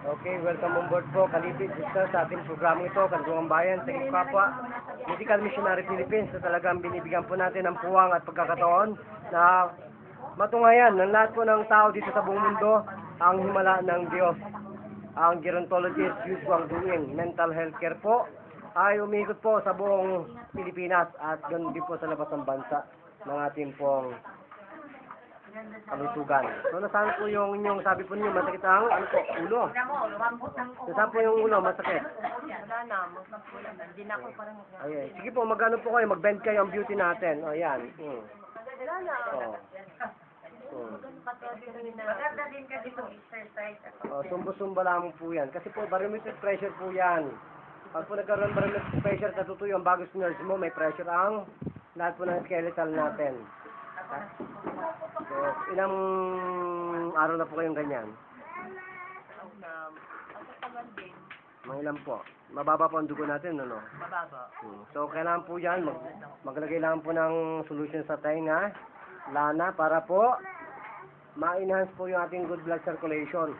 Okay, welcome on board po, Kalipid Sister, sa ating programang ito, Kanlungang Bayan, sa Kapwa, Medical Missionary Philippines, na talagang binibigyan po natin ng puwang at pagkakataon na matunghayan ng lahat po ng tao dito sa buong mundo ang himala ng Diyos. Ang gerontologist usual doing mental health care po ay umiikot po sa buong Pilipinas at ganoon din po sa labas ng bansa ng ating pong kalusugan. So, nasaan po yung inyong, sabi po niyo, masakit ang, ano po, ulo? Nasaan po yung ulo, masakit? Wala na, hindi na ako parang Ayan. Sige po, magano po kayo, mag-bend kayo ang beauty natin. O, yan. wala na. Maganda din kasi itong exercise. O, sumbo-sumba lang po yan. Kasi po, barometric pressure po yan. Pag po nagkaroon ng barometric pressure, katutuyo ang bagos nerves mo, may pressure ang lahat po ng skeletal natin. So, ilang araw na po kayong ganyan? Mga ilan po? Mababa po ang dugo natin, ano? Mababa. So, kailangan po yan, maglagay lang po ng solution sa tainga, lana, para po ma-enhance po yung ating good blood circulation.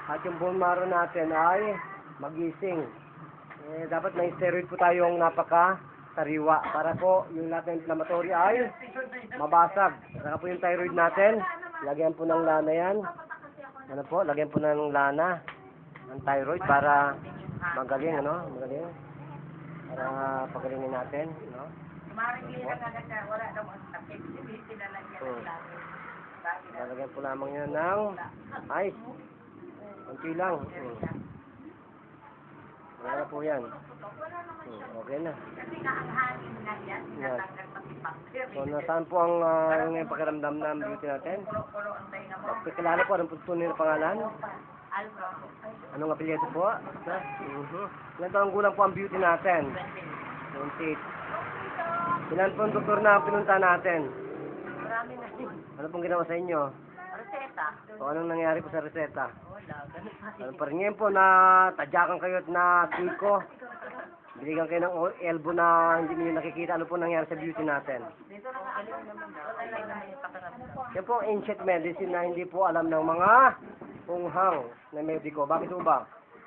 At yung bone marrow natin ay magising. Dapat may steroid po tayong napaka-sariwa para po yung lahat ng inflammatory ay mabasag. Saka po yung thyroid natin, lagyan po ng lana yan. Ano po, lagyan po ng lana ng thyroid para magaling, ano? Magaling. Para pagalingin natin, no? Lalagyan po lamang yan ng ice. Kunti lang. Wala na po yan. Okay na. Yan. So, nasaan po ang pakiramdam ng beauty natin? Kilala po, anong tunay na pangalan? Anong apelyido po? Ilan taong gulang po ang beauty natin? 28. Ilan po ang doktor na pinunta natin? Marami na din. Ano pong ginawa sa inyo? Reseta. O anong nangyari po sa reseta? Wala, ganun pa. Ano pa rin ngayon po na tadyakan kayo at na siko? Binigyan kayo ng elbow na hindi niyo nakikita. Ano po nangyari sa beauty natin? Dito na galing naman daw. Ay, naman yung pakiramdam. Yan po ang ancient medicine na hindi po alam ng mga punghang na mediko. Bakit po ba?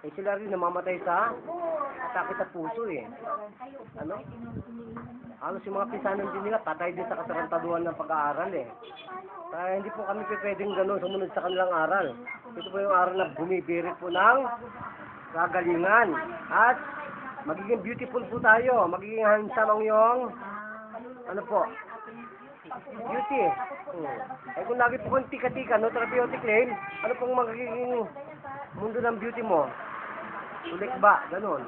Eh sila rin namamatay sa atake sa puso eh. Ano? Halos yung mga pisanan din nila, patay din sa katarantaduhan ng pag-aaral eh. Kaya hindi po kami pwedeng gano'n sumunod sa kanilang aral. Ito po yung aral na bumibirit po ng kagalingan. At magiging beautiful po tayo. Magiging handsome ang yung ano po? Beauty. Eh kung lagi po kang tika-tika, no therapeutic lane, ano pong magiging mundo ng beauty mo? Sulik ba? Ganon.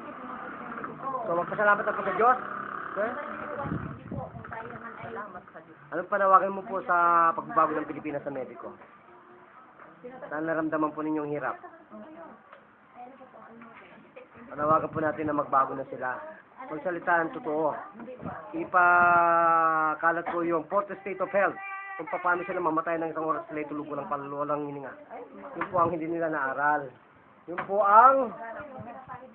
So magpasalamat ako sa Diyos. Okay? Anong panawagan mo po sa pagbabago ng Pilipinas sa mediko? Saan naramdaman po ninyong hirap? Panawagan po natin na magbago na sila. Magsalita ng totoo. Ipakalat po yung fourth state of health. Kung paano sila mamatay ng isang oras sila tulog walang walang hininga. Yun po ang hindi nila naaral. Yun po ang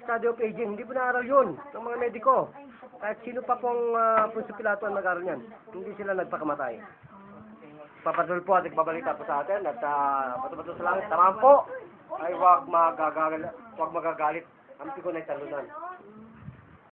study of aging. Hindi po naaral yun ng mga mediko. Kahit sino pa pong Poncio Pilato ang nag-aaral yan, hindi sila nagpakamatay. Papatuloy po at ikababalita po sa atin at bato-bato sa langit. Tamang po ay huwag magagalit. Ang pikon ay talunan.